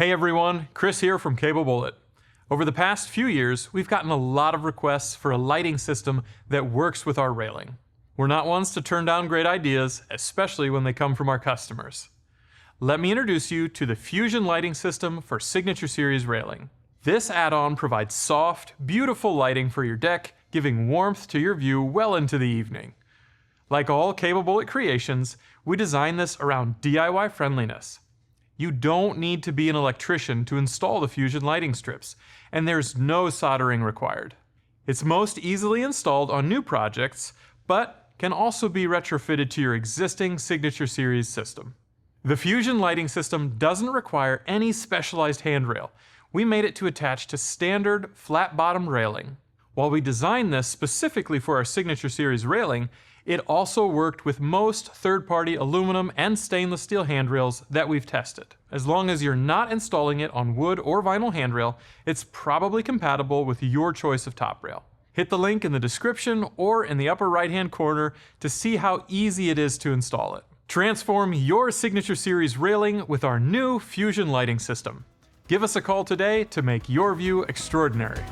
Hey everyone, Chris here from Cable Bullet. Over the past few years, we've gotten a lot of requests for a lighting system that works with our railing. We're not ones to turn down great ideas, especially when they come from our customers. Let me introduce you to the Fusion lighting system for Signature Series railing. This add-on provides soft, beautiful lighting for your deck, giving warmth to your view well into the evening. Like all Cable Bullet creations, we designed this around DIY friendliness. You don't need to be an electrician to install the Fusion lighting strips, and there's no soldering required. It's most easily installed on new projects, but can also be retrofitted to your existing Signature Series system. The Fusion lighting system doesn't require any specialized handrail. We made it to attach to standard flat-bottomed railing. While we designed this specifically for our Signature Series railing, it also worked with most third-party aluminum and stainless steel handrails that we've tested. As long as you're not installing it on wood or vinyl handrail, it's probably compatible with your choice of top rail. Hit the link in the description or in the upper right-hand corner to see how easy it is to install it. Transform your Signature Series railing with our new Fusion lighting system. Give us a call today to make your view extraordinary.